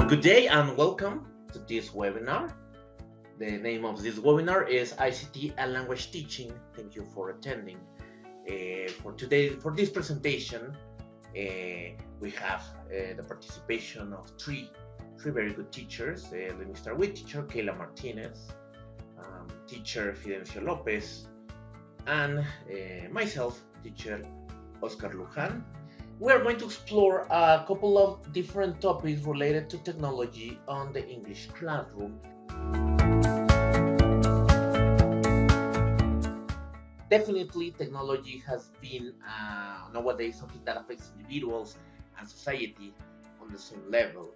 Good day and welcome to this webinar. The name of this webinar is ICT and Language Teaching. Thank you for attending. For this presentation, we have the participation of three very good teachers. Let me start with teacher Keila Martínez, teacher Fidencio López, and myself, teacher Oscar Luján. We are going to explore a couple of different topics related to technology on the English classroom. Definitely, technology has been nowadays something that affects individuals and society on the same level.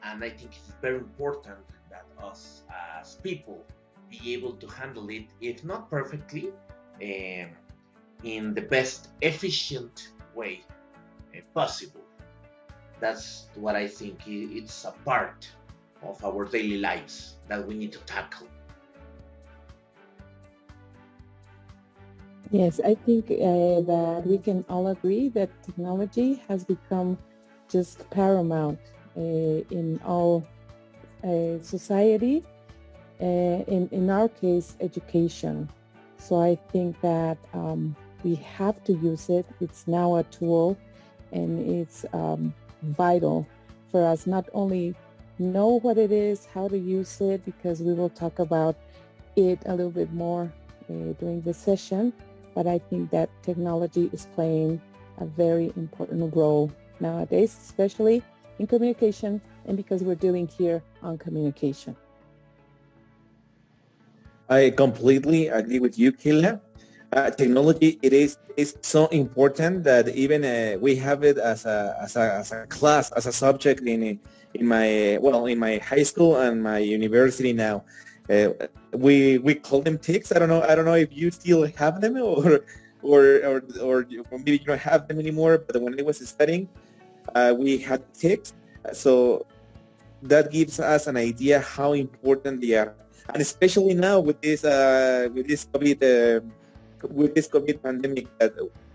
And I think it's very important that us as people be able to handle it, if not perfectly, in the best efficient way possible. That's what I think it's a part of our daily lives that we need to tackle. Yes, I think that we can all agree that technology has become just paramount in all society, in our case, education. So I think that we have to use it. It's now a tool, and it's vital for us not only know what it is, how to use it, because we will talk about it a little bit more during this session, but I think that technology is playing a very important role nowadays, especially in communication, and because we're dealing here on communication. I completely agree with you, Keila. Technology, it is so important that even we have it as a class, as a subject in my high school and my university now. We call them TICs. I don't know if you still have them or maybe you don't have them anymore. But when I was studying, we had TICs. So that gives us an idea how important they are, and especially now with this COVID pandemic, that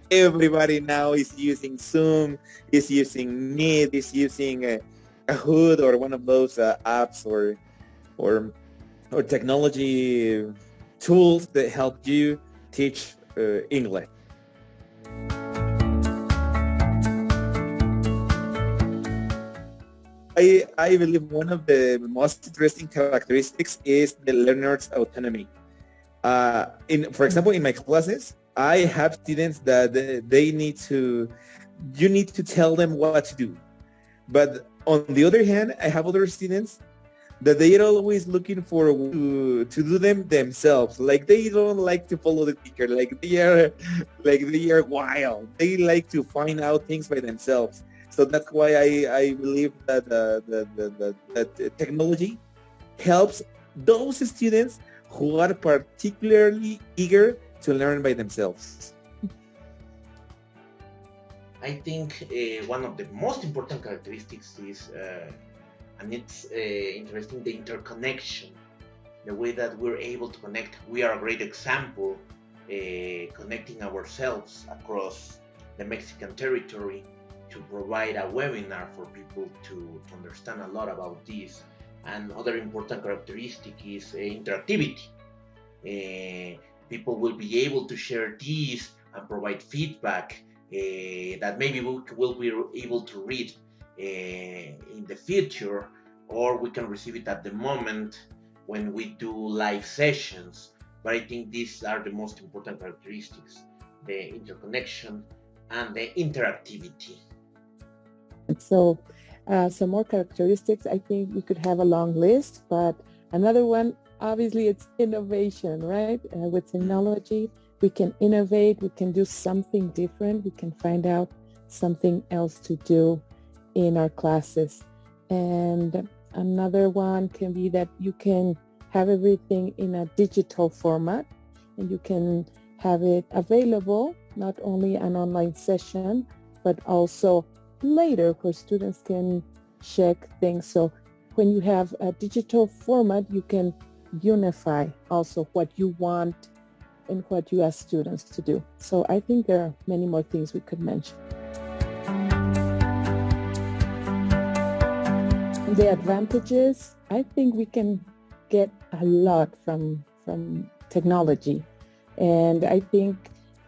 everybody now is using Zoom, is using Meet, is using Kahoot or one of those apps or technology tools that help you teach English. I believe one of the most interesting characteristics is the learner's autonomy. For example, in my classes, I have students that you need to tell them what to do. But on the other hand, I have other students that they are always looking for to do them themselves. Like they don't like to follow the teacher. Like they are wild. They like to find out things by themselves. So that's why I believe that that technology helps those students who are particularly eager to learn by themselves. I think one of the most important characteristics is, and it's interesting, the interconnection, the way that we're able to connect. We are a great example, connecting ourselves across the Mexican territory to provide a webinar for people to understand a lot about this. And other important characteristic is interactivity. People will be able to share these and provide feedback that maybe we will be able to read in the future, or we can receive it at the moment when we do live sessions. But I think these are the most important characteristics: the interconnection and the interactivity. So some more characteristics. I think we could have a long list, but another one, obviously, it's innovation, right? With technology, we can innovate, we can do something different, we can find out something else to do in our classes. And another one can be that you can have everything in a digital format, and you can have it available, not only an online session, but also later where students can check things. So when you have a digital format, you can unify also what you want and what you ask students to do. So I think there are many more things we could mention. The advantages, I think we can get a lot from technology. And I think,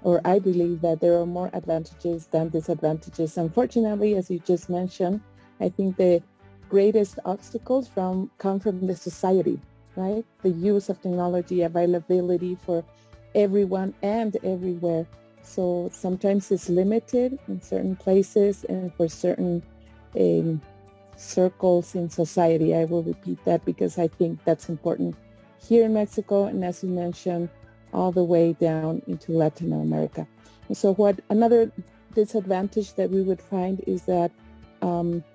or I believe that there are more advantages than disadvantages. Unfortunately, as you just mentioned, I think the greatest obstacles come from the society, right? The use of technology, availability for everyone and everywhere. So sometimes it's limited in certain places and for certain circles in society. I will repeat that because I think that's important here in Mexico, and as you mentioned, all the way down into Latin America. And so what another disadvantage that we would find is that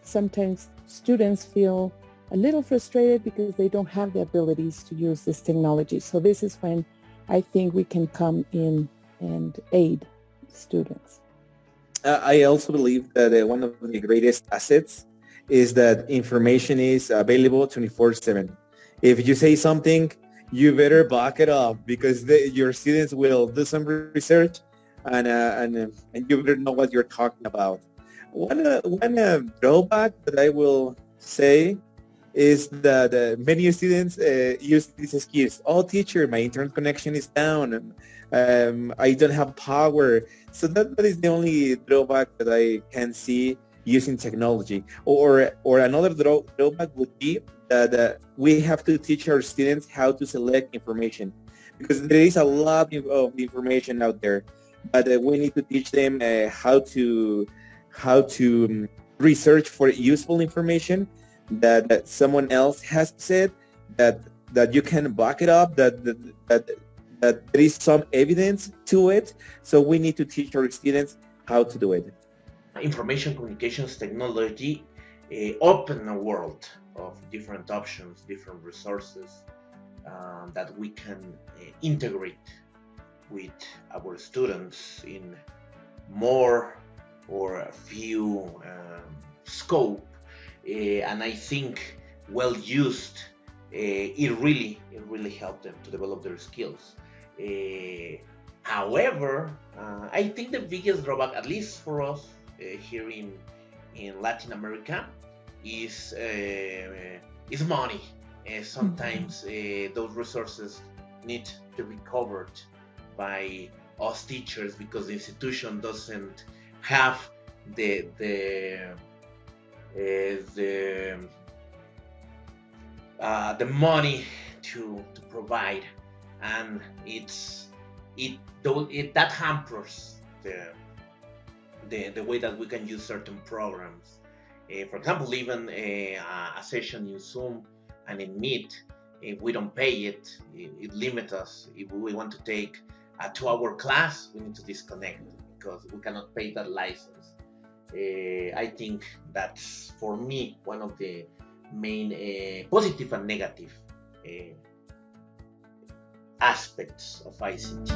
sometimes students feel a little frustrated because they don't have the abilities to use this technology. So this is when I think we can come in and aid students. I also believe that one of the greatest assets is that information is available 24/7. If you say something, you better back it up because your students will do some research and you better know what you're talking about. One drawback that I will say is that many students use this excuse. Oh, teacher, my internet connection is down. I don't have power. So that is the only drawback that I can see using technology. Or another drawback would be that we have to teach our students how to select information because there is a lot of information out there, but we need to teach them how to research for useful information that someone else has said, that you can back it up, that there is some evidence to it. So we need to teach our students how to do it. Information communications technology open a world of different options, different resources that we can integrate with our students in more or a few scope. And I think well used, it really helped them to develop their skills. However, I think the biggest drawback, at least for us here in Latin America, is money. Sometimes those resources need to be covered by us teachers because the institution doesn't have the money to provide, and that hampers the way that we can use certain programs. For example, even a session in Zoom and in Meet, if we don't pay it limits us. If we want to take a 2-hour class, we need to disconnect because we cannot pay that license. I think that's, for me, one of the main positive and negative aspects of ICT.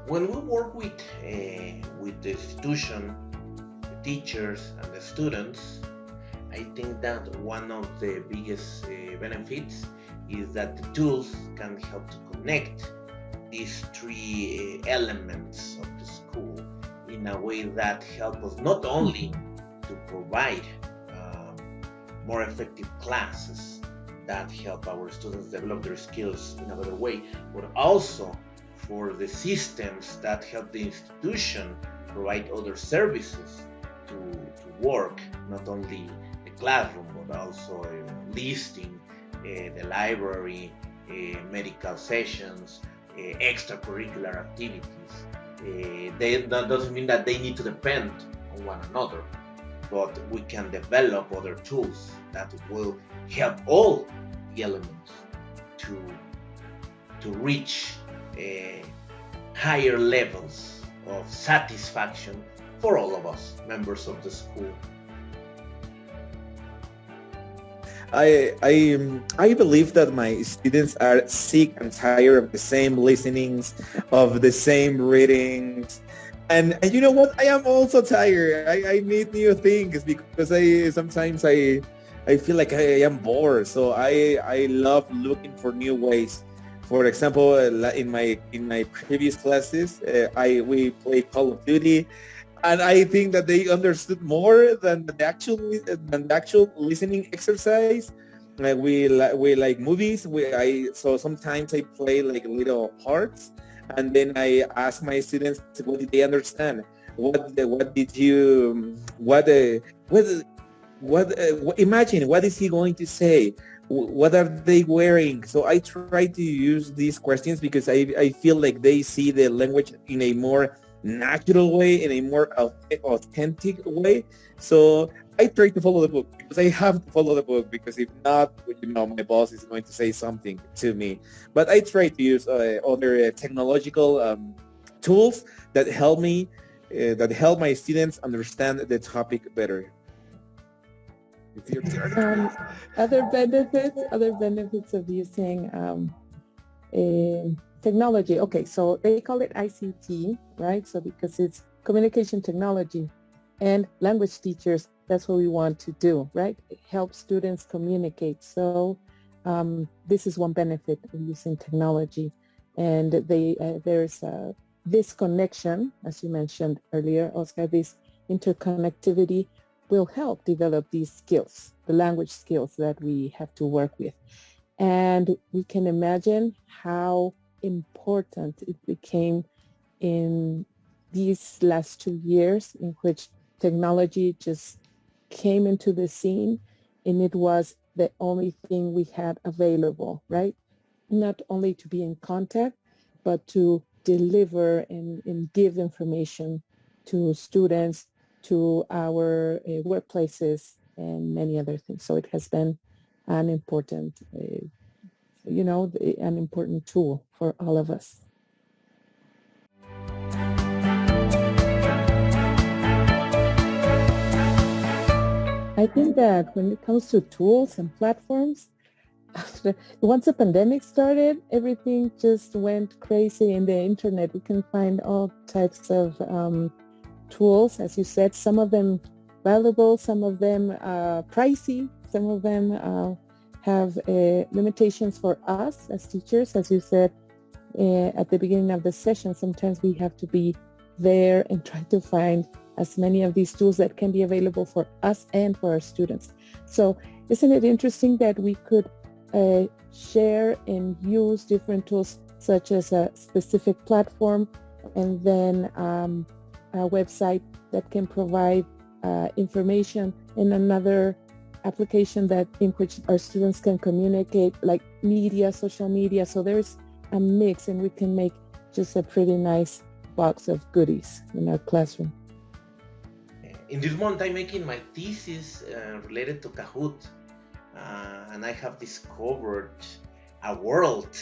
When we work with the institution, the teachers and the students, I think that one of the biggest benefits is that the tools can help to connect these three elements of the school in a way that help us not only to provide more effective classes that help our students develop their skills in a better way, but also for the systems that help the institution provide other services to work, not only the classroom, but also listing, the library, medical sessions, extracurricular activities. That doesn't mean that they need to depend on one another, but we can develop other tools that will help all the elements to reach higher levels of satisfaction for all of us, members of the school. I believe that my students are sick and tired of the same listenings, of the same readings. And you know what? I am also tired. I need new things because sometimes I feel like I am bored. So I love looking for new ways For example, in my previous classes, we played Call of Duty, and I think that they understood more than the actual listening exercise. We like movies. So sometimes I play like little parts, and then I ask my students what did they understand. What did you imagine what is he going to say, what are they wearing. So I try to use these questions because I feel like they see the language in a more natural way, in a more authentic way. So I try to follow the book because I have to follow the book, because if not, my boss is going to say something to me. But I try to use other technological tools that help me that help my students understand the topic better. Other benefits of using technology. Okay, so they call it ICT, right? So because it's communication technology, and language teachers, that's what we want to do, right? Help students communicate. So this is one benefit of using technology. And there's this connection, as you mentioned earlier, Oscar, this interconnectivity will help develop these skills, the language skills that we have to work with. And we can imagine how important it became in these last 2 years, in which technology just came into the scene, and it was the only thing we had available, right? Not only to be in contact, but to deliver and give information to students, to our workplaces, and many other things. So it has been an important, an important tool for all of us. I think that when it comes to tools and platforms, once the pandemic started, everything just went crazy in the internet. We can find all types of tools, as you said, some of them valuable, some of them pricey, some of them have limitations for us as teachers. As you said at the beginning of the session, sometimes we have to be there and try to find as many of these tools that can be available for us and for our students. So isn't it interesting that we could share and use different tools, such as a specific platform and then a website that can provide information, in another application that in which our students can communicate, like media, social media. So there's a mix, and we can make just a pretty nice box of goodies in our classroom. In this month, I'm making my thesis related to Kahoot, and I have discovered a world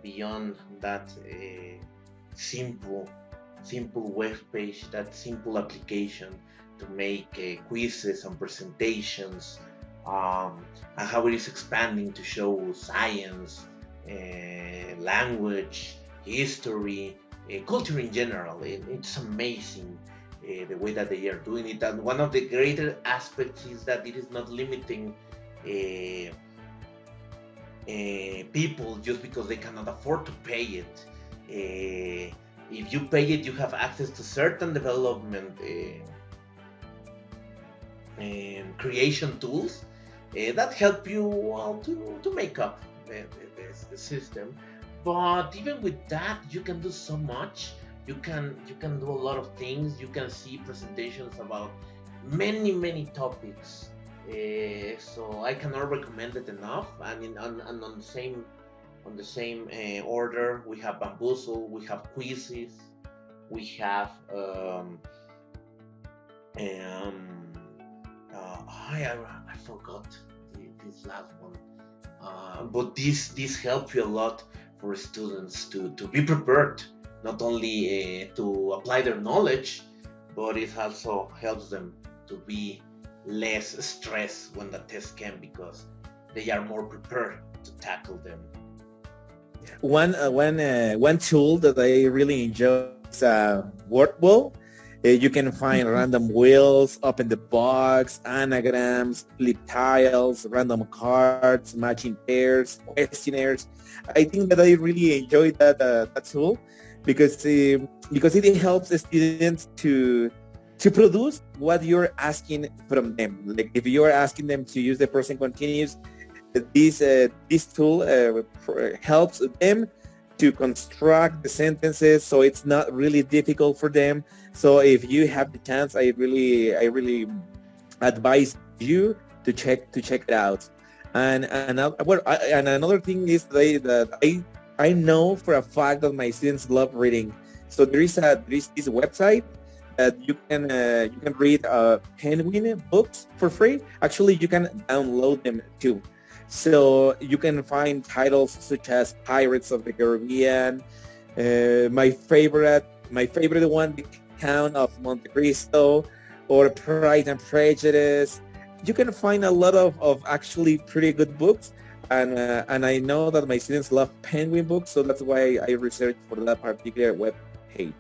beyond that simple web page, that simple application to make quizzes and presentations, and how it is expanding to show science, language, history, culture in general. It's amazing the way that they are doing it, and one of the greater aspects is that it is not limiting people just because they cannot afford to pay it. If you pay it, you have access to certain development creation tools that help you to make up the system. But even with that, you can do so much. You can do a lot of things. You can see presentations about many topics. So I cannot recommend it enough. And on the same order, we have Bamboozle, we have quizzes, we have I forgot this last one, but this helps you a lot for students to be prepared, not only to apply their knowledge, but it also helps them to be less stressed when the test came, because they are more prepared to tackle them. One tool that I really enjoy is Wordwall. You can find random wheels, open the box, anagrams, flip tiles, random cards, matching pairs, questionnaires. I think that I really enjoyed that tool because it helps the students to produce what you're asking from them. Like if you are asking them to use the present continuous, this tool helps them to construct the sentences, so it's not really difficult for them. So if you have the chance, I really advise you to check it out. And another thing is that I know for a fact that my students love reading. So there is this website that you can read Penguin books for free. Actually, you can download them too. So you can find titles such as Pirates of the Caribbean, my favorite one, The Count of Monte Cristo, or Pride and Prejudice. You can find a lot of actually pretty good books, and I know that my students love Penguin books, so that's why I researched for that particular web page.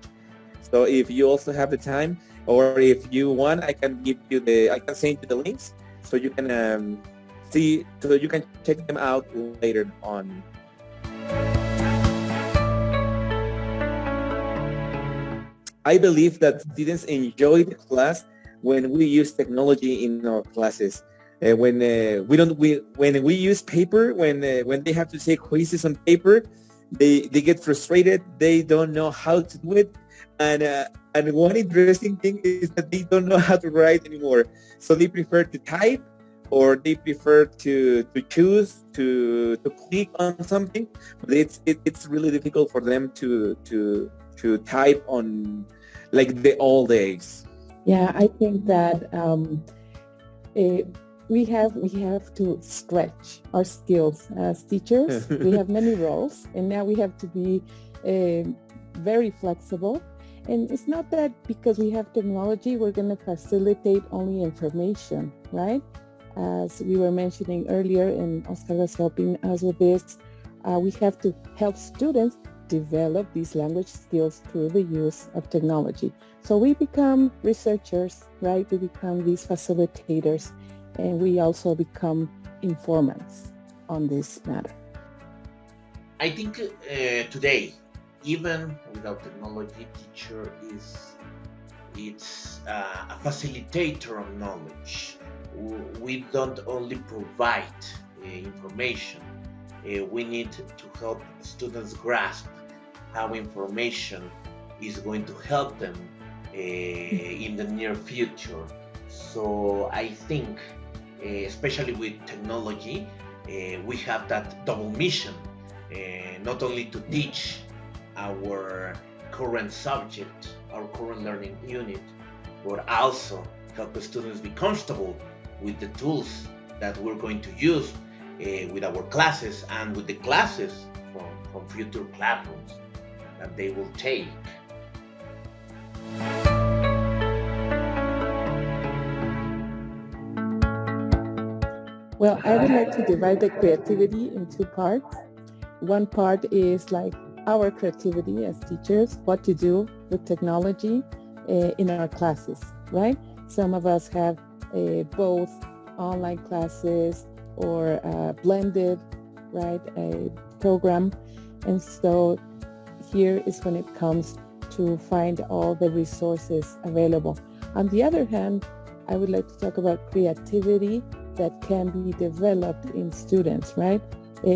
So if you also have the time, or if you want, I can send you the links so you can so you can check them out later on. I believe that students enjoy the class when we use technology in our classes. When we use paper, when they have to take quizzes on paper, they get frustrated. They don't know how to do it, and one interesting thing is that they don't know how to write anymore. So they prefer to type, or they prefer to choose to click on something. But it's really difficult for them to type on like the old days. Yeah, I think that we have to stretch our skills as teachers. We have many roles, and now we have to be very flexible. And it's not that because we have technology, we're going to facilitate only information, right? As we were mentioning earlier, and Oscar was helping us with this, we have to help students develop these language skills through the use of technology. So we become researchers, right? We become these facilitators, and we also become informants on this matter. I think today, even without technology, teacher it's a facilitator of knowledge. We don't only provide information. We need to help students grasp how information is going to help them in the near future. So I think, especially with technology, we have that double mission, not only to teach our current subject, our current learning unit, but also help the students be comfortable with the tools that we're going to use with our classes and with the classes from future classrooms that they will take. Well, I would like to divide the creativity in two parts. One part is like our creativity as teachers, what to do with technology in our classes, right? Some of us have both online classes or blended, right, a program. And so here is when it comes to find all the resources available. On the other hand, I would like to talk about creativity that can be developed in students, right?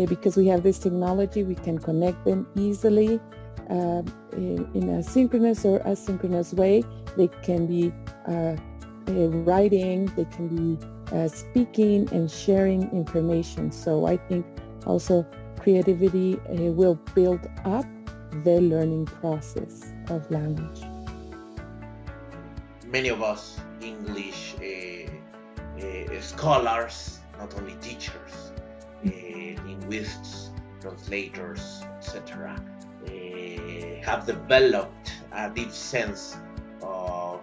Because we have this technology, we can connect them easily in a synchronous or asynchronous way. They can be writing, they can be speaking and sharing information. So I think also creativity will build up the learning process of language. Many of us English scholars, not only teachers, linguists, translators, etc., have developed a deep sense of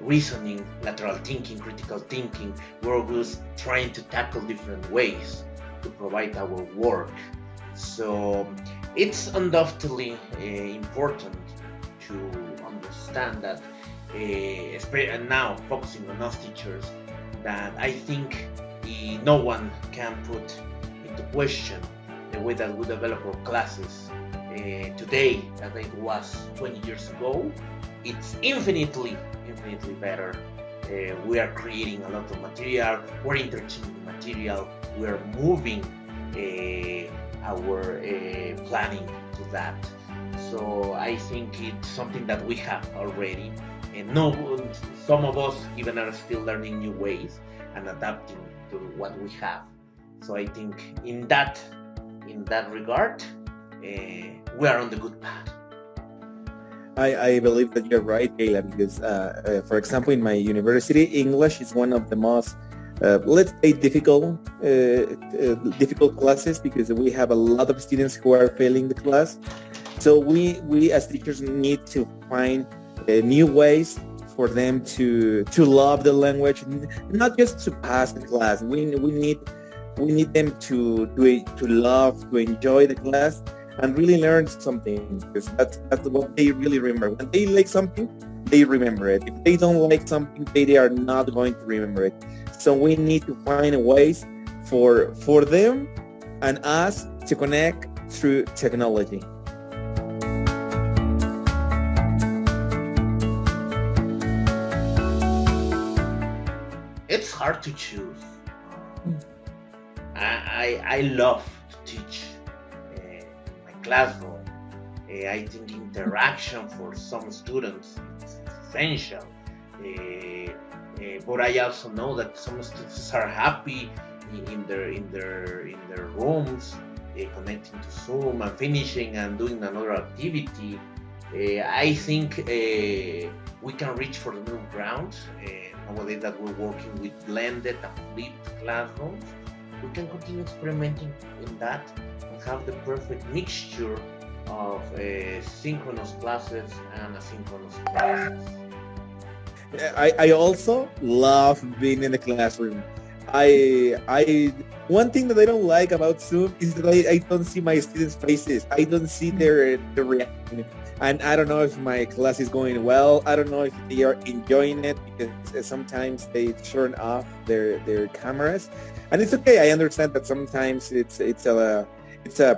reasoning, lateral thinking, critical thinking. We're always trying to tackle different ways to provide our work. So it's undoubtedly important to understand understand that, and now focusing on us teachers, that I think no one can put into question the way that we develop our classes today than it was 20 years ago. It's infinitely better. We are creating a lot of material, we're interchanging material, we're moving our planning to that. So I think it's something that we have already, and some of us even are still learning new ways and adapting to what we have. So I think in that regard, we are on the good path. I believe that you're right, Keila, because, for example, in my university, English is one of the most, let's say, difficult classes, because we have a lot of students who are failing the class. So we as teachers need to find new ways for them to love the language, not just to pass the class. We need them to love, to enjoy the class, and really learn something, because that's what they really remember. When they like something, they remember it. If they don't like something, they are not going to remember it. So we need to find ways for them and us to connect through technology. It's hard to choose. I love to teach in my classroom. I think interaction for some students is essential. But I also know that some students are happy in their rooms, connecting to Zoom and finishing and doing another activity. I think we can reach for the middle ground. Nowadays that we're working with blended and flipped classrooms, we can continue experimenting in that and have the perfect mixture of synchronous classes and asynchronous classes. I also love being in the classroom. One thing that I don't like about Zoom is that I don't see my students' faces. I don't see their reaction. And I don't know if my class is going well. I don't know if they are enjoying it, because sometimes they turn off their cameras. And it's okay. I understand that sometimes it's a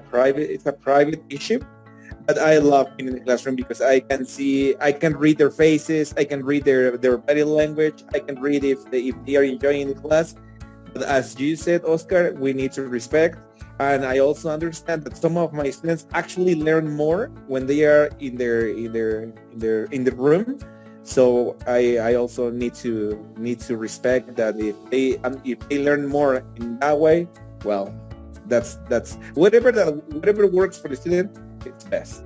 private issue. But I love being in the classroom because I can read their faces, I can read their body language, I can read if they are enjoying the class. But as you said, Oscar, we need to respect. And I also understand that some of my students actually learn more when they are in the room. So I also need to respect that if they learn more in that way, well, that's whatever works for the student, it's best.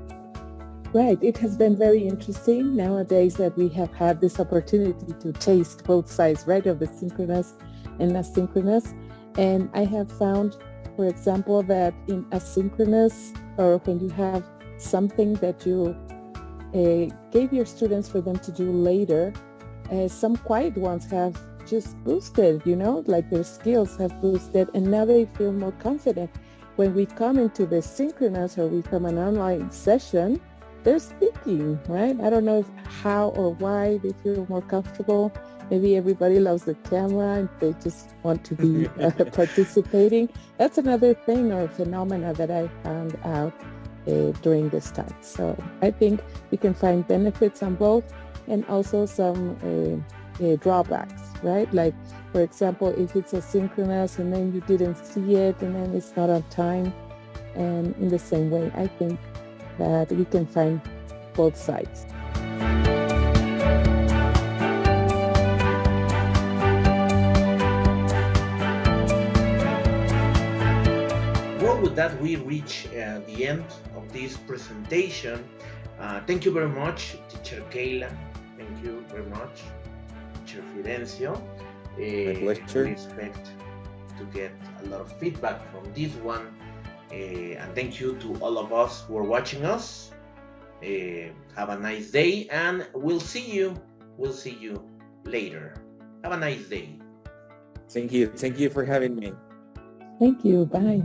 Right. It has been very interesting nowadays that we have had this opportunity to taste both sides, right, of the synchronous and asynchronous. And I have found, for example, that in asynchronous, or when you have something that you gave your students for them to do later, some quiet ones have just boosted, like their skills have boosted, and now they feel more confident. When we come into the synchronous or we come an online session, they're speaking, right? I don't know how or why they feel more comfortable. Maybe everybody loves the camera and they just want to be participating. That's another thing or phenomena that I found out during this time. So I think we can find benefits on both, and also some drawbacks, right? Like, for example, if it's asynchronous and then you didn't see it and then it's not on time, and in the same way, I think that we can find both sides. Well, with that, we reach the end of this presentation. Thank you very much, Teacher Keila. Thank you very much, Teacher Fidencio. My pleasure. We expect to get a lot of feedback from this one. And thank you to all of us who are watching us. Have a nice day, and we'll see you later. Have a nice day. Thank you for having me. Thank you. Bye.